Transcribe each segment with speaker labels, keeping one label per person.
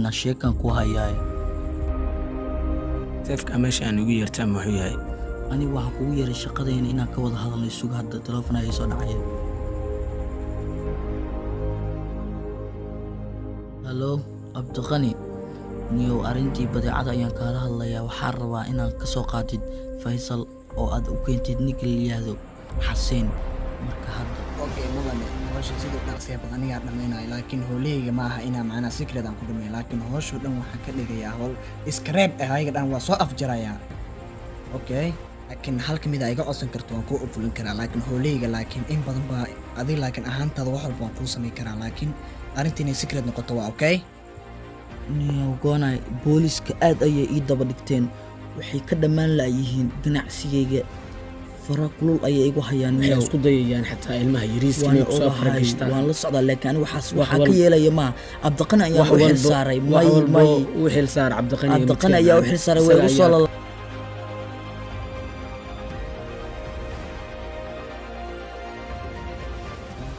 Speaker 1: sheekan ku hayaay
Speaker 2: seefka meesha aan ugu yeertaa muxuu yahay
Speaker 1: anigu waxaan kugu yeeray shaqadeena inaan ka wada hadalno isugu hadda telefoon ay soo dhacay hallo abdiqani niyo arintii badeecada ayaan kaala hadlayaa waxaan rabaa inaan ka soo qaatid Faisal oo aad u keentid Nigliyado Xaseen marka hadda
Speaker 3: okay mudane hawsha sidoo dhaqsiya badan ayaa dhameynay laakiin hooleeyga ma aha inaan macna secret aan ku dhameeyo laakiin hawshu dhan waxaan ka dhigayaa hawl scrap ah ayaga dhan waa soo afjaraya okay laakiin hal kamid ah iga codsan karto waan ku fulin karaa laakiin hooleeyga laakiin in badan baa adiga laakiin ahaantada wax walba waan ku sameyn karaa laakiin arintii secret noqoto waa okay
Speaker 1: niyo goonay booliska aad ayay ii daba dhigteen waxay ka dhamaan laayihiin ganacsigayga farakulul ayay igu hayaan
Speaker 2: niyo isku dayayaan xataa ilmaha yariiska inay ku soo faragashtaan
Speaker 1: waan la socdaa laakiin waxa ka yeelaya ma Abdiqani ayaa u xil saaray may
Speaker 2: u xil saar
Speaker 1: Abdiqani ayaa u xil saaray way u soo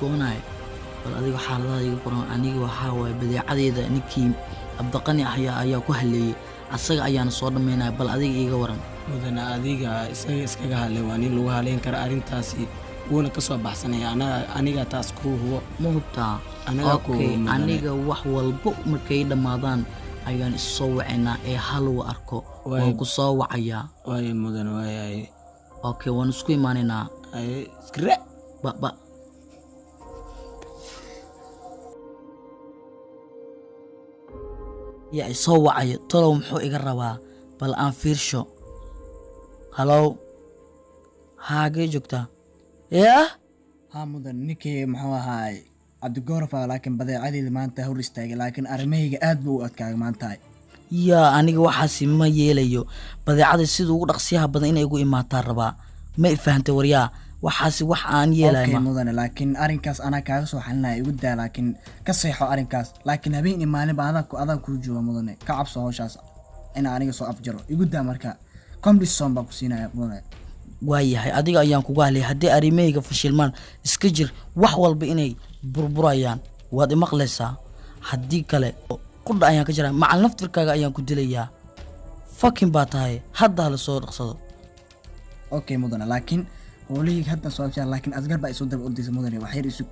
Speaker 1: goonay bal adiga xaaladaha igu qoran aniga waxa way badeecadeeda ninkii Abdiqani ayaa ku haleeyay asaga ayaan soo dhameynaa bal adiga iiga waran
Speaker 2: mudana adiga iskaga hadlay waa nin lagu haleyn kara arintaasi wuuna ka soo baxsanay aniga taas ku hubo
Speaker 1: ma hubtaa
Speaker 2: okay
Speaker 1: aniga wax walba markay dhamaadaan ayaan soo wacinaa ee hal uu arko waan ku soo wacayaa
Speaker 2: way mudan way
Speaker 1: okay waan isku iimaanina
Speaker 2: ay iskra
Speaker 1: ba ya soo wacay tolow muxuu iga rabaa bal aan fiirsho hello haage joogta
Speaker 3: ha mudan ninkii muxuu ahaay Cabdigorofa laakiin badeecadii maanta hor istaagay laakiin arrimahayga aad buu u adkaagay maanta
Speaker 1: ya aniga waxaas ma yeelayo badeecada sidoo ugu dhaqsiyaha badan inay igu imaataa rabaa ma fahantay waryaa waxaas wax aan yeelay
Speaker 3: ma mudan laakiin arinkaas ana kaaga soo xalinay igu daa laakiin ka seexo arinkaas laakiin habeen imaalin baada ku jooga mudan ka cabso hawshaas ina aniga soo afjaro igu daa marka condition ba ku siinaya mudan
Speaker 1: waayahay adiga ayaan kugu halay hadii arimeyga fashilmaan iska jir wax walba inay burburayaan waad imaqlaysaa hadii kale qudda ayaan ka jiraa macal naftirkaaga ayaan ku dilayaa fucking baa tahay hadda la soo dhaqsado
Speaker 3: okay mudan laakiin ولي هذا سؤال لكن أصغر بقى يصدق قديس مدني وحير يسوق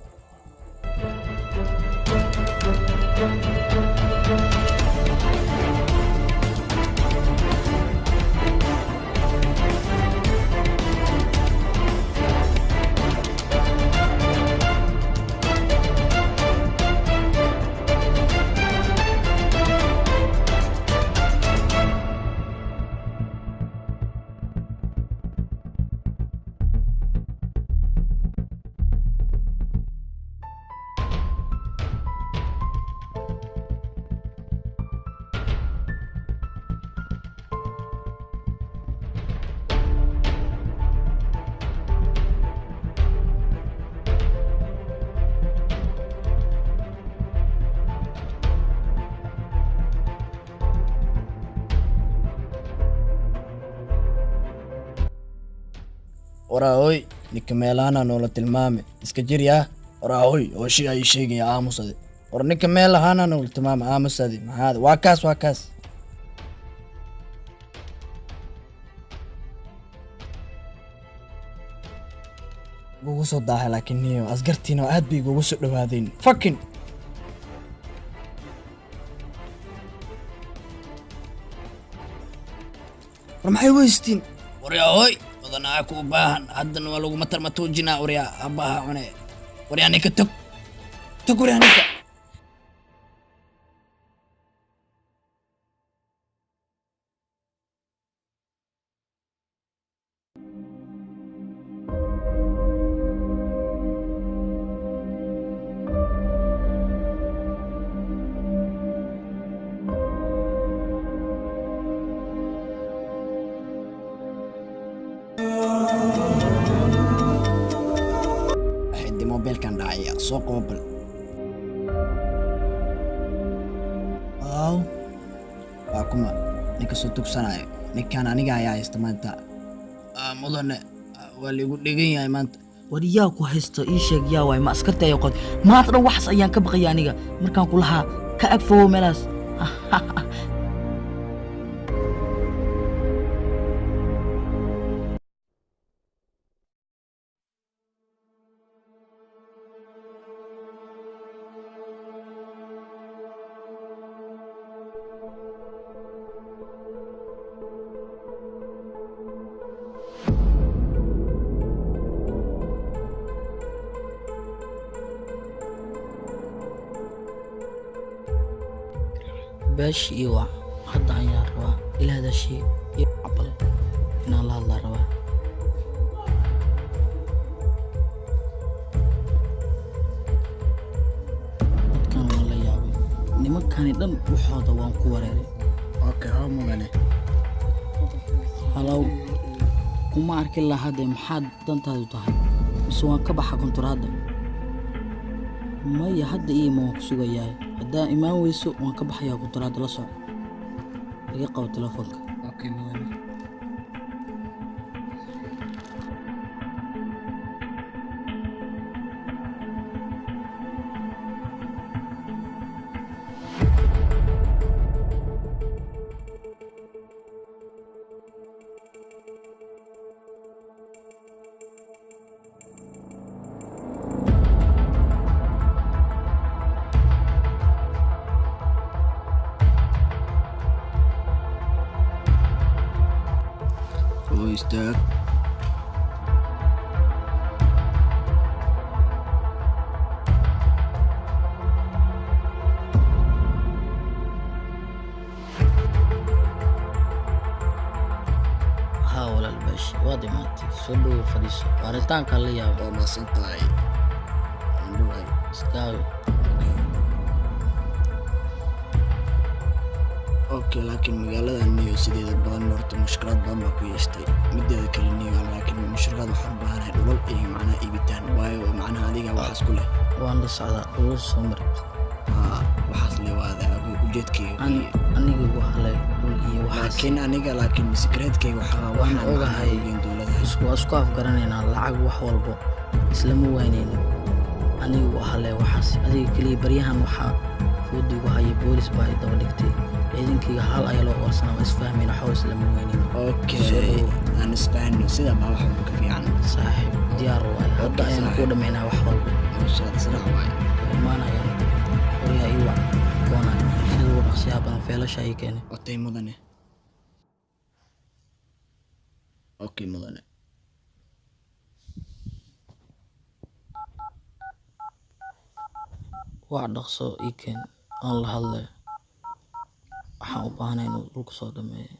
Speaker 4: warahoy nikameelana noola tilmaame iska jiryaa warahoy oo shay ay sheegaya aamusade war nikameelana noola tilmaame aamusade maxaad waa kaas ugu soo daahay laakiin niyo asgartiina aad bay ugu soo dhawaadeen fucking war maxay weystiin warahoy wadana ku baahan haddana waa lagu matar matoojina wariya abaha cune wariya ninka tag wariya ninka soo qoobal aw waa kuma ninka soo tugsanayo ninkan aniga ayaa haysta maanta mudane waa liigu dhegan yahay maanta
Speaker 1: war yaa ku haysta ii sheeg yaa waay ma askarta ayaa qod maanta dhan waxaas ayaan ka baqaya aniga markaan ku lahaa ka ag fogow meelaas باش إيوة حد عيار روا إلى هذا الشيء يعبل إن الله روا كان والله يابي نما كان يدن وحوضة وان كوريري
Speaker 3: okay ها mudane
Speaker 1: هلاو وما أرك الله هذا محد دنتهاي تهاي بس وان كبح كنت رادا ما يحد إيه ما كسوق ياي هدا إمام ويسو وان كبح يا كنت رادا لصع يقع تلفونك
Speaker 3: okay mudane
Speaker 4: soo istaag
Speaker 1: ها ولا الباش واضي ماتي سلو فريسو وارتان كان لي يا
Speaker 4: waa maasan tahay andhowaay
Speaker 1: سكاوي
Speaker 4: okay laakiin magaaladan niyo sideeda badan horta mushkilad badan baa ku yeeshtay mideeda kale niyo laakiin mushkilad waxaan u baahanahay dhulal iyo macnaha iibitaan waayo macnaha adiga waxaas ku leh
Speaker 1: وان لسعدا ولو سمر
Speaker 4: waxaas leewaada ujeedkayga keliya.
Speaker 1: aniga waxale dhul iyo waxaas
Speaker 4: laakiin secretkayga waxaa
Speaker 1: waxaan ogahay
Speaker 4: dowladaha
Speaker 1: isku afgaranaynaa lacag wax walbo islama waynayno aniga waxale waxaas adiga keliya baryahan waxaa foodigu haya boolis baa ay daba dhigtay ciidankayga hal ayaa loo qorsanaa waa isfahmayna waxba islama waynayno
Speaker 4: okay aan isfahno sida baa wax walba ka fiican
Speaker 1: saaxiib diyaar waay hadda ayaan ku dhamaynaa wax walba
Speaker 4: mashaad sirac waay
Speaker 1: imaanaya horiyaa ii wac doonaya sida ugu dhaqsiyaha badan feelasha ay keenay
Speaker 4: otay mudane okay mudane
Speaker 1: wax dhaqso ii keen aan la hadlay waxaan u baahanay inuu dhulka soo dhameeyo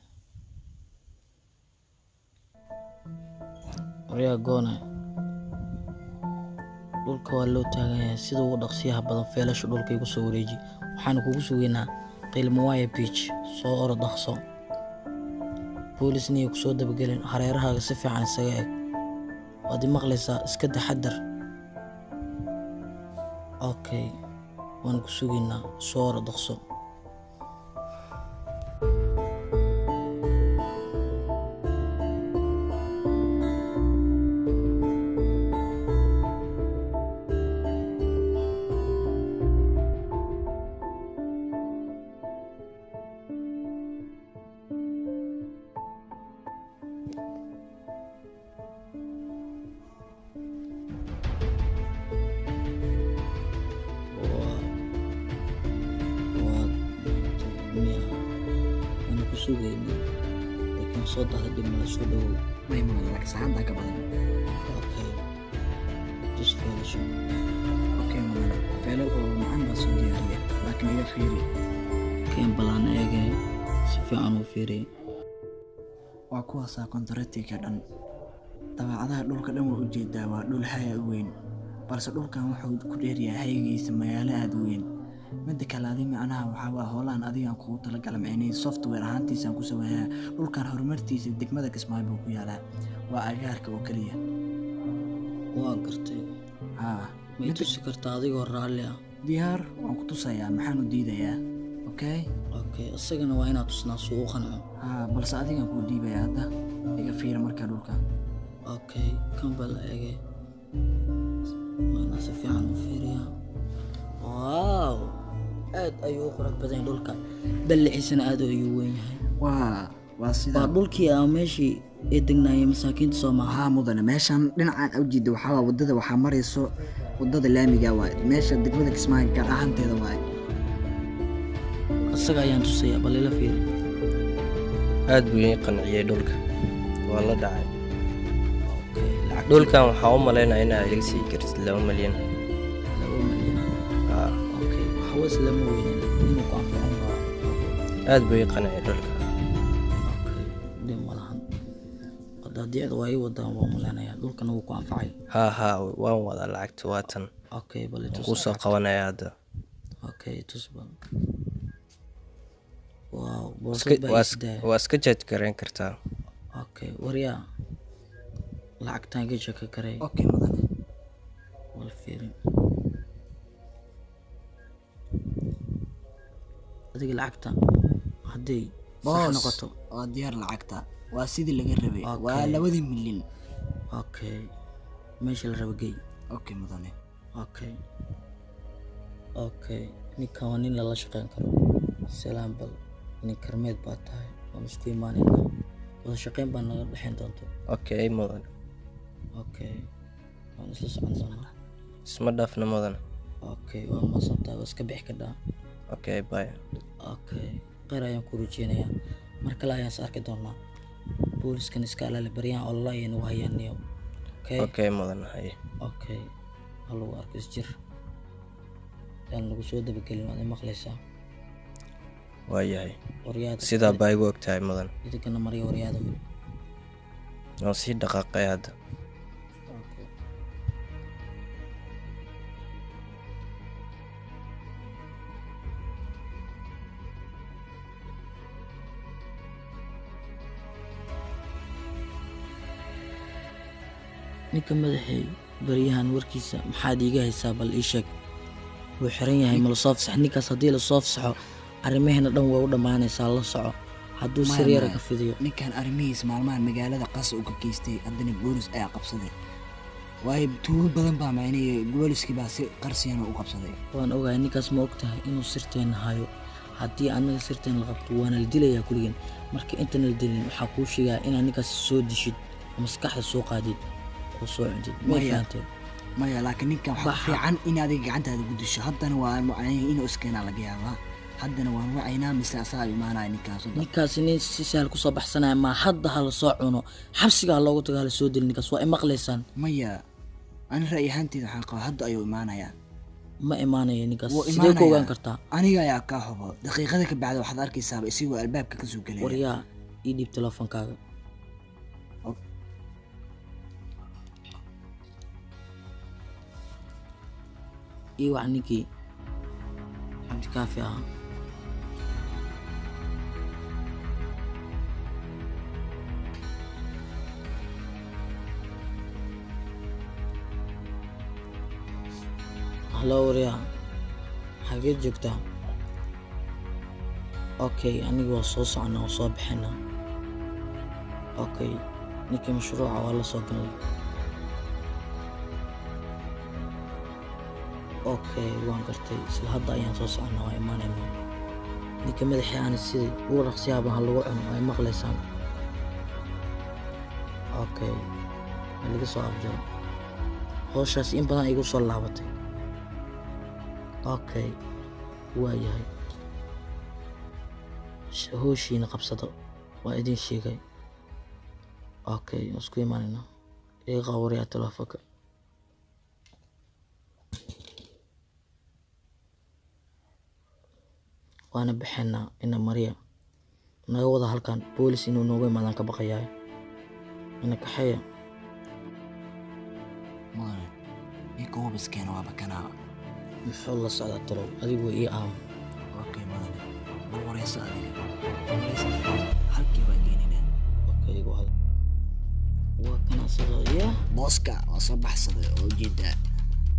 Speaker 1: horiyaa goone dhulka waa loo taagan yahay sida ugu dhaqsiyaha badan feelasha dhulka igu soo wareeji waxaana kugu sugaynaa qiilmawaya beach soo oro dhaqso boolisniya kusoo dabagelin hareerahaaga si fiican isaga eg waad i maqlaysaa iska taxadar okay waan ku sugaynaa soo oro dhaqso waan ku sugayna laakiin soo daha dib mala soo dhawow
Speaker 3: may mudane laakiin saacaddaa ka badan
Speaker 1: okay tus feelasho
Speaker 3: okay mudane feelal oo macaan baa soo diyaariya laakiin iga fiiri
Speaker 1: keen balaan eegay si fiican u fiiriyay
Speaker 3: waa kuwaasaa kontaratiga dhan dabeecadaha dhulka dhan waa ujeedaa waa dhul haya u weyn balse dhulkan wuxuu ku dheeryahay haygiisa magaalo aada u weyn midda kale adi macnaha waxaa waa hoolaan adigaan kugu talagalay micnihii software ahaantiisaan ku saweeyaa dhulkan horumartiisa degmada kismaayo buu ku yaalaa waa agaarka oo keliya
Speaker 1: waa gartay
Speaker 3: haa
Speaker 1: ma i tusi kartaa adigoo raalli ah
Speaker 3: diyaar waan ku tusayaa maxaan u diidayaa okay
Speaker 1: okay isagana waa inaad tusnaa suu u qanco
Speaker 3: haa balse adigaan kuu dhiibayaa hadda iga fiira markaa dhulka
Speaker 1: okay kan baa la eegay waa inaa si fiican u fiiriyaa waaw aad ayuu u qurux badan yahay dhulka balliciisana aad ayuu weyn yahay
Speaker 3: waa sidaa
Speaker 1: waa dhulkii aa meeshii ay degnaayeen masaakiinta Soomaaliya
Speaker 3: haa mudane meeshan dhinacaan u jeedo waxaa waa wadada waxaa marayso wadada laamiga waay meesha degmada Kismaayo gaar ahaanteeda waay
Speaker 1: isaga ayaan tusayaa bal ila fiiri
Speaker 5: aad buu ii qanciyey dhulka waa la dhacay
Speaker 1: okay lacag
Speaker 5: dhulkan waxaa u maleynayaa inaad iga sii kartid 2 milyan
Speaker 1: 2 milyan okay waxa was lama weynin inuu ku anfaco
Speaker 5: aad buu ii qanciyey dhulka
Speaker 1: okay dim malahan qadaadiyada waa ii wadaan waa maleynayaa dhulkana wuu ku anfacay
Speaker 5: haa waan wada lacagta waatan
Speaker 1: okay bal
Speaker 5: ku soo qabanaya hadda
Speaker 1: okay tusban wow
Speaker 5: waa iska judge gareyn kartaa
Speaker 1: okay wariyaa lacagtaan ka jaka karay
Speaker 3: okay mudane
Speaker 1: wal fiirin adiga lacagta hadday sax noqoto
Speaker 3: waa diyaar lacagta waa sidii laga rabay
Speaker 1: Okay.
Speaker 3: waa 2 milyan
Speaker 1: okay meesha la rabo gey
Speaker 3: okay mudane
Speaker 1: okay okay ninkan waa nin lala shaqeyn karo salaam bal nin karmeed baa tahay waan isku imaanaynaa wada shaqeyn baa naga dhexeyn doonto
Speaker 5: okay mudan
Speaker 1: okay waan isla socon doonaa
Speaker 5: isma dhaafna mudan
Speaker 1: okay waa maasantahay waa iska bixi kadhaa
Speaker 5: okay bye
Speaker 1: okay qeyr ayaan ku rajeynayaa mar kale ayaan is arki doonaa booliskan iska alaale baryahan olala ayaynu hayaan niyo
Speaker 5: okay mudan haye
Speaker 1: okay halagu arko isjir yaan nagu soo dabagelin waad maqlaysaa
Speaker 5: waayahay
Speaker 1: waryaada
Speaker 5: sidaa baa igu ogtahay mudan
Speaker 1: idinkana marya waryaada
Speaker 5: waan sii dhaqaaqay hadda
Speaker 1: okay ninka madaxay baryahan warkiisa maxaad iiga haysaa bal ii sheeg wuu xiran yahay ma la soo fasax ninkaas haddii la soo fasaxo arrimaheena dhan waa u dhammaanaysaa la soco hadduu
Speaker 3: Maya,
Speaker 1: sir yara
Speaker 3: maya.
Speaker 1: ka fidiyo
Speaker 3: ninkan arrimihiis maalmahan magaalada qas uga geystay haddana boolis ayaa qabsaday waayo tuugo badan baa maynaya booliskii baa si qarsiyana u qabsaday
Speaker 1: waan ogahay ninkaas ma og tahay inuu sirteena hayo haddii annaga sirteena la qabto waana la dilayaa kuligeen marka intana la dilin waxaa kuu sheegaa inaad ninkaas soo dishid oo maskaxda soo qaadid oo soo cuntid ma
Speaker 3: Maya.
Speaker 1: fahanteen
Speaker 3: maya laakiin ninkan waxaa
Speaker 1: Baxa.
Speaker 3: fiican in adiga gacantaada ku disho haddana waa macnaheedu inuu iskeenaa laga yaabaa haddana waan wacaynaa mise asaa imaanaya ninkaas
Speaker 1: ninkaasi nin si sahal kusoo baxsanaya ma hadda ha la soo cuno xabsiga ha loogu tago ha la soo dili ninkaas waa imaqlaysaan
Speaker 3: maya ani ra'yi ahaanteyda waxaan qabaa hadda ayuu imaanayaa
Speaker 1: ma imaanaya ninkaas
Speaker 3: Wuu
Speaker 1: sidee ku
Speaker 3: imaanayaa.
Speaker 1: ogaan kartaa
Speaker 3: aniga ayaa kaa hubo daqiiqada ka bacda waxaad arkaysaaba isigoo albaabka ka soo gelaya
Speaker 1: waryaa ii dhiib telefoonkaaga ii wac ninkii xamdi kaafi ahaa hallo waryaa xageed joogtaa okay aniga waa soo soconaa waa soo bixinaa okay ninkii mashruuca waa la soo galay okay waan gartay isla hadda ayaan soo soconaa waa imaanaynaa ninka madaxii aana sidii ugu raqsiyaaba ha lagu cuno ay maqlaysaan okay ha laga soo abjaro howshaas in badan igu soo laabatay okay waa yahay howshiina qabsado waa idin sheegay okay waan isku imaanaynaa iga qaawariyaa telefoonka waana baxaynaa ina mariya naga wada halkan boolis inuu nooga imaadaan ka baqayaa ina kaxeeya
Speaker 3: mudane ninka hubiskeena waa bakanaa
Speaker 1: muxuu la socdaa talow adigu ii aamo
Speaker 3: okay mudane bal wareyso adiga wareyso halkii baan geeninaa
Speaker 1: okay igu hal waa kana sidoo ya
Speaker 3: booska waa soo baxsaday oo ujeedaa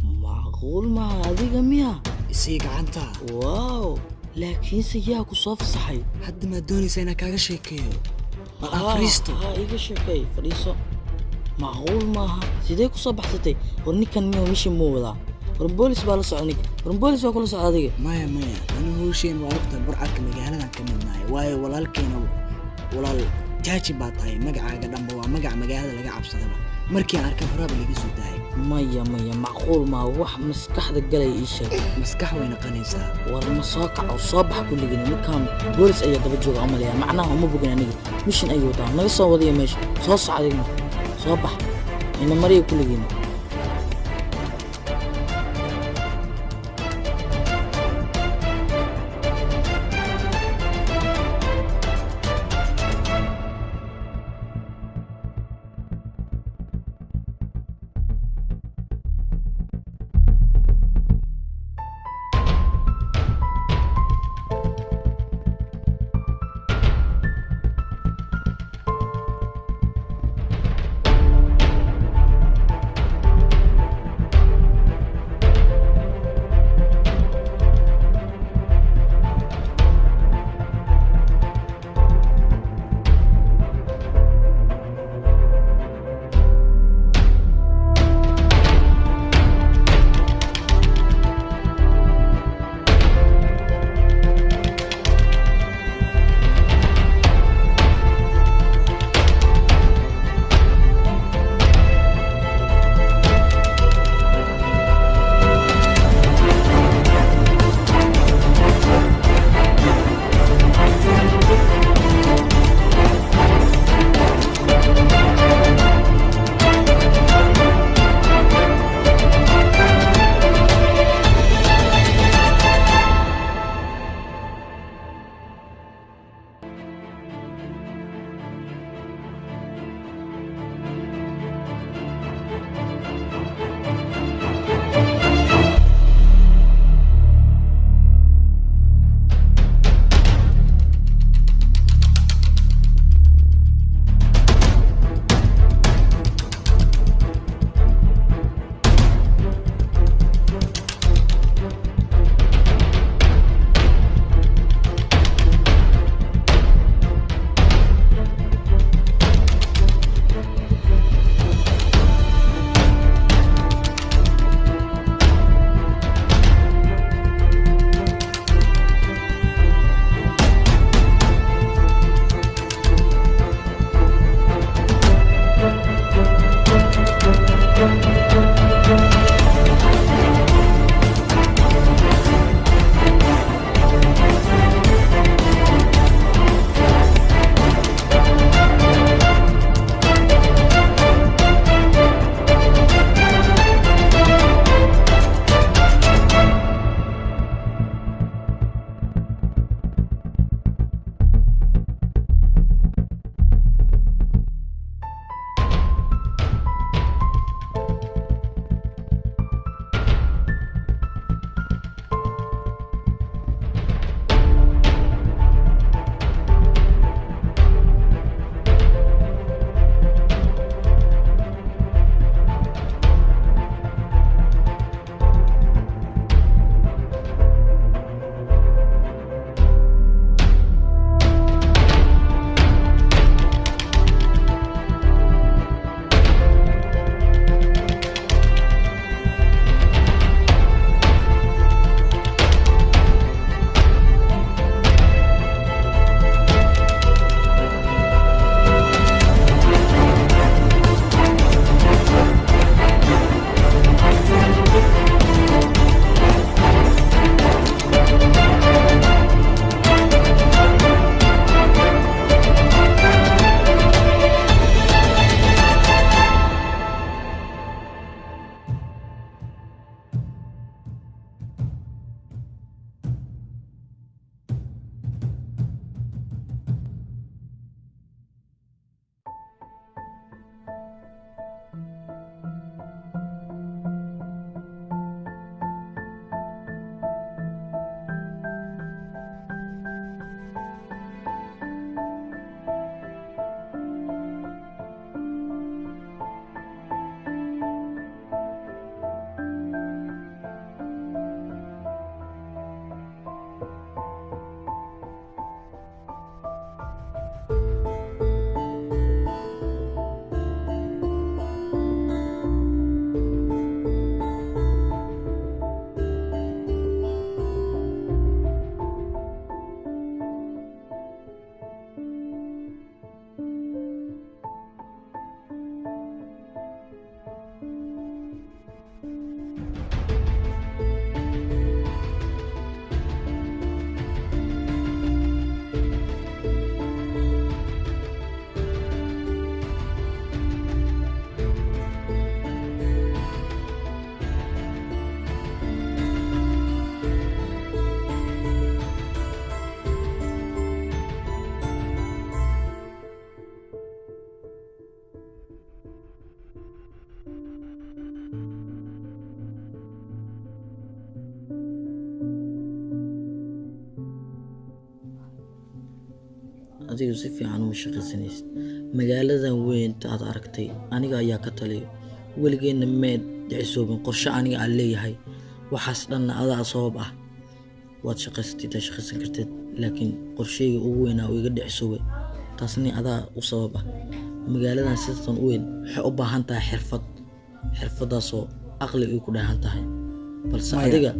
Speaker 1: macquul maaha adiga miya
Speaker 3: isii gacanta
Speaker 1: waaw laakiinse yaa ku soo fasaxay
Speaker 3: hadda maad doonaysaa inaan kaaga sheekeeyo bal aan fariisto
Speaker 1: haa iga sheekay fadhiiso macquul maaha sidee ku soo baxsatay war ninkan miyo mishin muu wadaa war boolis baa la socda ninka war boolis baa kula socda adiga
Speaker 3: maya anigu hoosheen waa ogta burcadka magaaladan ka midnahay waayo walaalkeena walaal jaaji baa tahay magacaaga dhanba waa magac magaalada laga cabsadaba markii aan arkay horaaba laga soo daayay
Speaker 1: maya macquul maa wax maskaxda galay ii sheeg
Speaker 3: maskax way naqanaysaa
Speaker 1: war ma soo kaco soo bax kulligina ninkan boolis ayaa daba jooga amalaya macnaha uma bogin aniga mishin ayuu wadaa naga soo wadiya meesha soo socday soo bax ina mariya kulligina adigu si fiican uma shaqaysanaysid magaaladan weyn aad aragtay aniga ayaa ka taliyo weligeena meed dhicisoobin qorshe aniga aan leeyahay waxaas dhanna adaa sabab ah waad shaqaysatid shaqaysan kartid laakiin qorsheyga ugu weynaa oo iga dhicisoobay taasni adaa u sabab ah magaaladan sidatan u weyn waxay u baahan tahay xirfadaasoo aqli ay ku dheehan tahay balse adiga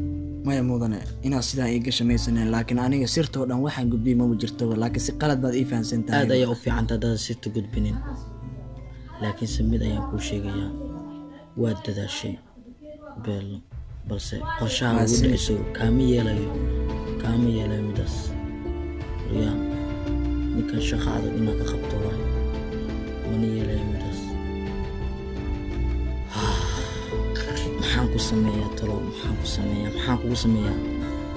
Speaker 3: maya mudane inaad sidaa ii gashamaysaneen laakiin aniga sirtoo dhan waxaan gudbiyey maba jirto laakiin si qalad baad ii fahamsan tahay
Speaker 1: aad ayaa u fiicanta haddaad sirta gudbinin laakiinse mid ayaan kuu sheegayaa waad dadaashay beelo balse qorshaha ugu dhiciso kaama yeelayo midaas riyaa ninkan shaqa adag inaad ka qabto waayo mana yeelayo midaas maxaan ku sameeyaa talo maxaan kugu sameeyaa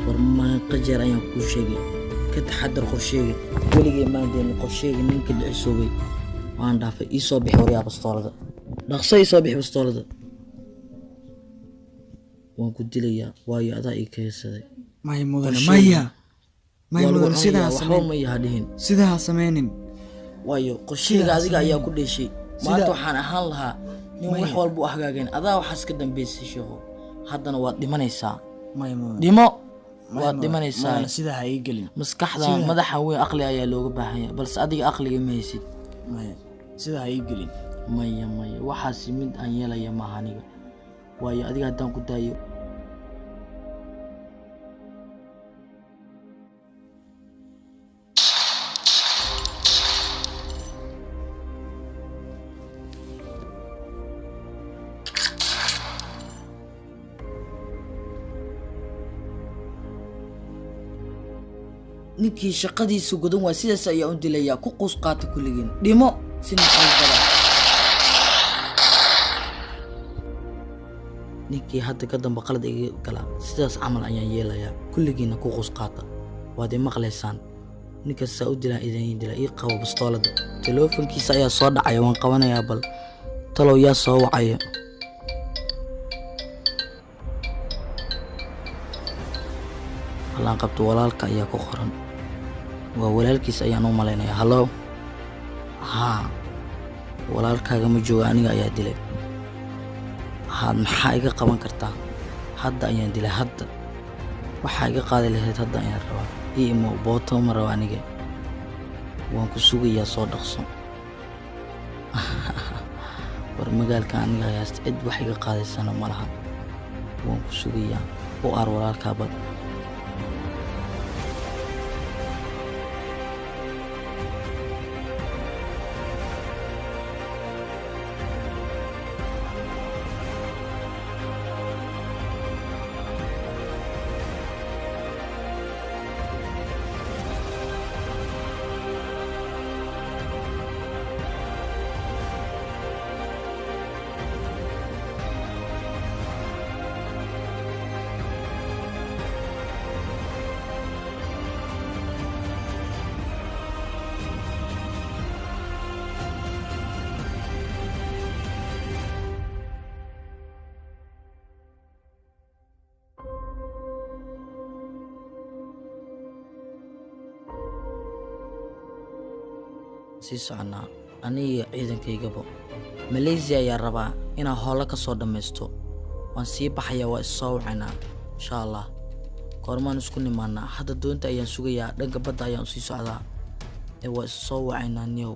Speaker 1: war maaqa jeer ayaan kuu sheegay ka taxadar qorsheyga weligay maandeena qorsheyga ninka dhicisoobay waan dhaafay ii soo bixi waryaa bastoolada dhaqso ii soo bixi bastoolada waan ku dilayaa waayo adaa ii kaysaday
Speaker 3: maya mudane maya mudane
Speaker 1: sidaa
Speaker 3: sameynin
Speaker 1: waayo qorsheyga adiga ayaa ku dheeshay maanta waxaan ahaan lahaa nin wax walba u hagaageen adaa waxaas ka dambeysay sheekho haddana waad dhimanaysaa dhimo waad dhimanaysaa
Speaker 3: sidaa ha ii gelin
Speaker 1: maskaxda madaxa weyn aqli ayaa looga baahan yahay balse adiga aqliga ma haysid
Speaker 3: sidaa ha ii gelin
Speaker 1: maya waxaasi mid aan yeelaya maaha aniga waayo adiga haddaan ku daayo ninkii shaqadiisa gudan waa sidaas ayaa u dilayaa ku quus qaata kulligeen dhimo si naqaybada ninkii hadda ka dambe qalad iga gala sidaas camal ayaan yeelayaa kulligiina ku quus qaata waad i maqlaysaan ninkaasaa u dilaan idin dila ii qabo bastoolada teleefonkiisa ayaa soo dhacaya waan qabanayaa bal talow yaa soo wacaya halaan qabto walaalka ayaa ku qoran waa walaalkiis ayaan u malaynayaa hallo haa walaalkaaga ma jooga aniga ayaa dilay haad maxaa iga qaban kartaa hadda ayaan dilay hadda waxaa iga qaadi lahayd hadda ayaan rabaa ii imo booto ma raba aniga waan ku sugayaa soo dhaqso war magaalka aniga ayaasta cid wax iga qaadaysana ma laha waan ku sugayaa u aar walaalkaabad sii soconaa aniga ciidankaygaba Malaysia ayaa rabaa inaan howlo ka soo dhammaysto waan sii baxayaa waa is soo wacaynaa insha Allah kormaan isku nimaanaa hadda doonta ayaan sugayaa dhanka badda ayaan usii socdaa waa is soo wacaynaa niyow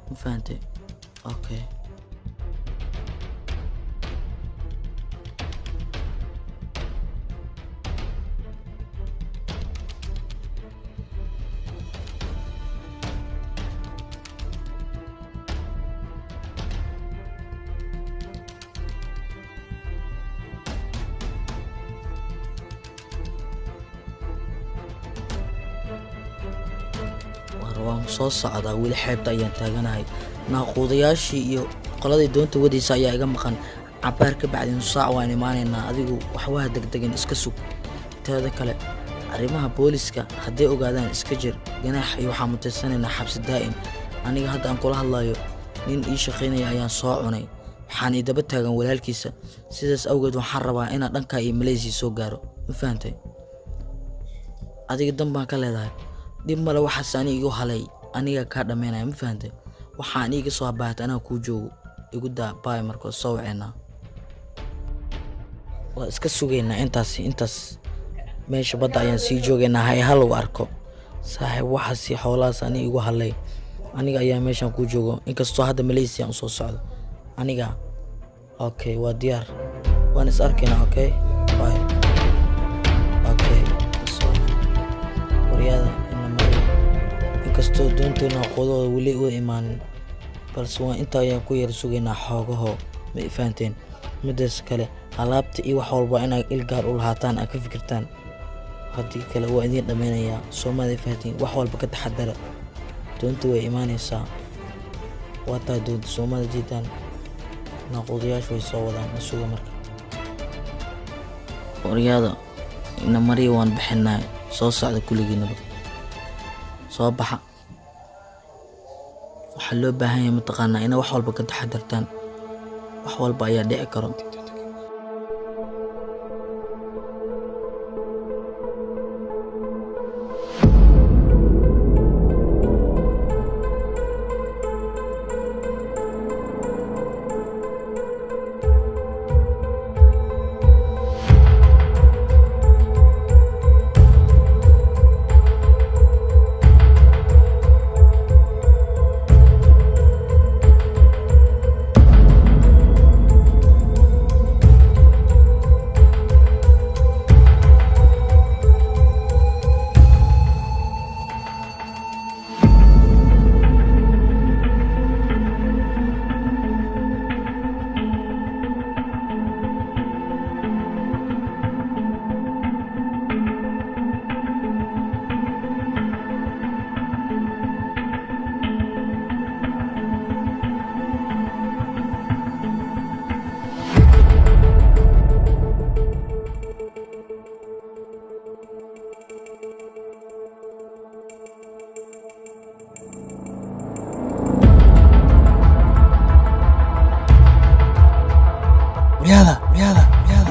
Speaker 1: ma fahantay okay waan soo socdaa wili xeebta ayaan taaganahay naaquudayaashii iyo qoladii doonta wadaysa ayaa iga maqan cabaar ka bacdin saac waan imaanaynaa adigu waxwaha degdegan iska sug teeda kale arrimaha booliska hadday ogaadaan iska jir ganaax iyo waxaan mutaysanaynaa xabsi daa'im aniga hadda aan kula hadlayo nin ii shaqaynaya ayaan soo cunay waxaan idaba taagan walaalkiisa sidaas awgeed waxaan rabaa inaan dhankaa iyo Malaysia soo gaaro ma fahantay adiga dan baan ka leedahay dib male waxaas ani igu halay aniga kaa dhammaynaya ma fahantay waxaan iiga soo baahatay anaa kuu joogo igu daa baay markoo soo waceynaa waa iska sugaynaa intaas meesha badda ayaan sii joogaynaa hay hal arko saaxiib waxaasi xoolahaas ani igu halay aniga ayaa meeshaan kuu joogo inkastoo hadda Malaysia usoo socdo aniga okay waa diyaar waan is arkaynaa okay bye okay wariyada ina maray inkastoo doonteena qodooda weli u imaanin balse waa inta ayaan ku yar sugaynaa xoogaho ma ifaanteen midaas kale alaabta iyo wax walba inaad ilgaar u lahaataan aad ka fikirtaan haddii kale waa idin dhammaynayaa Soomaaliya fahtiin wax walba ka taxadara doonta way imaanaysaa waa taa doonta Soomaaliya jiitaan naqodayaashu way soo wadaan masuuga marka wariyada ina maray waan bixinaa soo socda kuligiinaba soo baxa waxa loo baahan yahay mataqaanaa ina wax walba ka taxadartaan wax walba ayaa dhici karo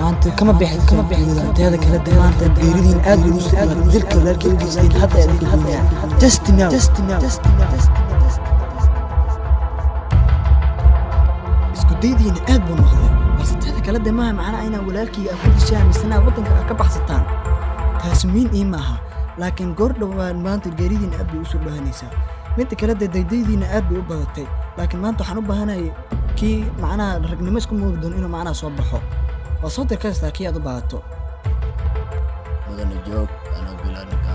Speaker 3: maanta kama bixin teeda kala damaanta geeridiin aad ugu soo dilka walaalkiisii hadda ay ku duunyaa just now isku daydiin aad buu noqday balse teeda kala damaha macna ayna walaalkii aad ku dishaan misna wadanka ka baxsataan taas miin ii maaha laakiin goor dhawaan maanta geeridiin aad bay u soo dhaanaysaa mid kala daydiina aad bay u badatay laakiin maanta waxaan u baahanahay kii macnaha ragnimo isku muuqdoon inuu macnaha soo baxo waa soo dirkaysta kii aad u baahato
Speaker 4: mudane joog anoo bilaaninka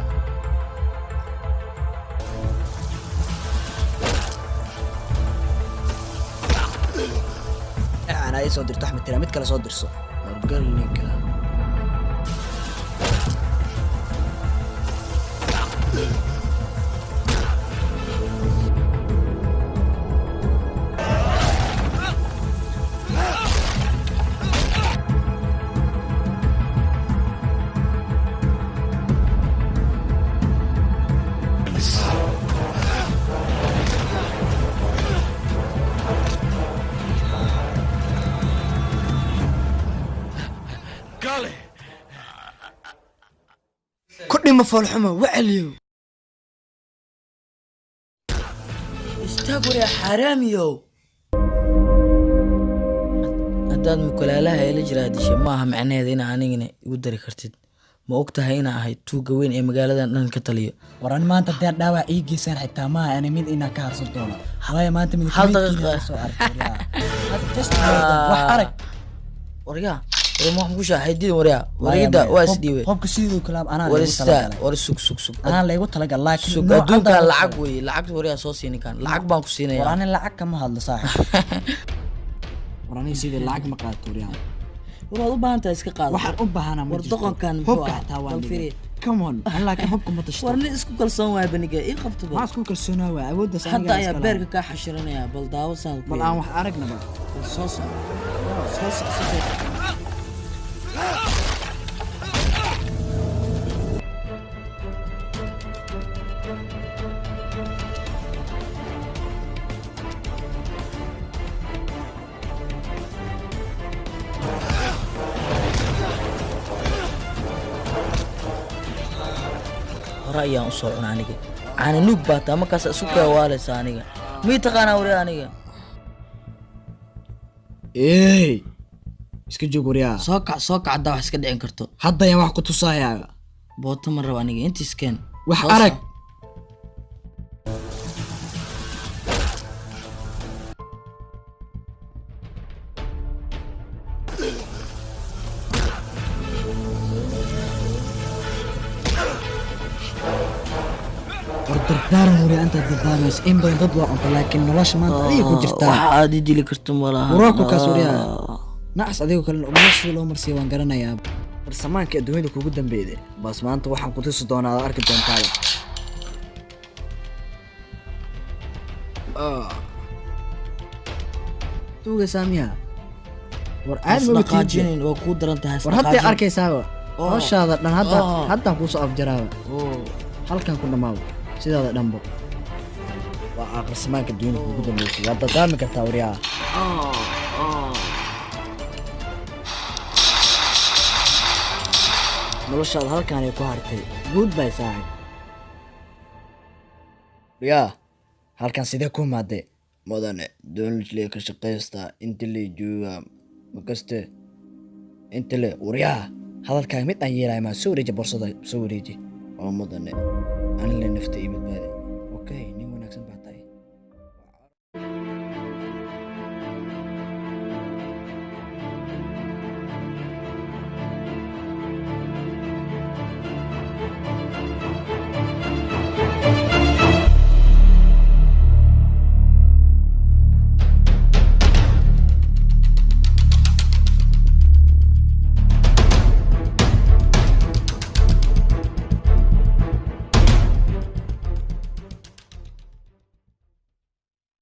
Speaker 3: ana ay soo dirto Axmed tira mid kale soo dirso
Speaker 4: wargal ninka
Speaker 3: كل ما فالحمة وعليو
Speaker 1: استاقر يا حراميو هداد مكلالها إلى جرادشي ماها معناه دينا عنينا يقدر كرتد ما وقتها هنا هاي توقع وين إيه مقالة نان كتليو
Speaker 3: وراني ما أنت دير داوع إيجي سان حتى ما أنا مين إنا كهر سلطونا هواي ما أنت من
Speaker 1: حال دقيقة
Speaker 3: هذا تست وحرك
Speaker 1: وريا ما حكوشة حيدين وريا وريدا واسدي
Speaker 3: هوب كسيدو كلام أنا
Speaker 1: ورستا ورسوك
Speaker 3: أنا اللي قلت لك الله
Speaker 1: سوق أدون كان لعق وي لعق وريا صوصيني كان لعق بانكو سيني
Speaker 3: وراني لعق كم هذا صاحب وراني سيدي اللعق ما قاد وريا
Speaker 1: ورا أبا أنت إسك قال
Speaker 3: واحد أبا أنا
Speaker 1: وردقن كان
Speaker 3: هوب كحتاوان كمون هلا كهوبكم ما تشتغل
Speaker 1: ورني اسكو كلسون واي بنيجا إيه خبطوا
Speaker 3: ما اسكو كلسون واي أود
Speaker 1: حتى يا بيرك كحشرنا يا بلداو سان
Speaker 3: بل أنا واحد أرقنا بقى
Speaker 1: صوص hore ayaan u soo cuna aniga caana nuug baa taa markaas isu keewaalaysa aniga mii taqaanaa wari aniga
Speaker 3: iska joog waryaa
Speaker 1: soo kac haddaa wax iska dhicin karto
Speaker 3: hadda ayaan wax ku tusayaa
Speaker 1: booto ma raba aniga intiis keen
Speaker 3: wax arag dardaaran wari anta dardaarmaysa in badan dad waa cunta laakiin nolosha maanta adiga ku jirtaa
Speaker 1: waxa aad i dili karto malaha
Speaker 3: waraabku kaas wariyaa nacas adigoo kale uguma sida loo marsiya waan garanayaa farsamaanka adduunyada kugu dambeeyay bas maanta waxaan ku tusi doonaa aad arki doontaada tuuga saamiya war aad ma
Speaker 1: qaajinin waa ku daran tahay
Speaker 3: war hadda arkaysaaba hawshaada dhan haddaan kuusoo afjaraaba halkan ku dhammaado sidaada dhanbo waa aqrisamaanka dunyada kugu dambeysay waad dadaami kartaa waryaa noloshaada halkaanay ku hartay guud bay saaxib waryaa halkan sidee ku imaadee mudane doonlijlee ka shaqaystaa inta lay joogaa makaste inta le waryaa hadalkaaga mid aan yeelaya maa soo wareeji borsada soo wareeji oo mudane anile nafta ii badbaadi okay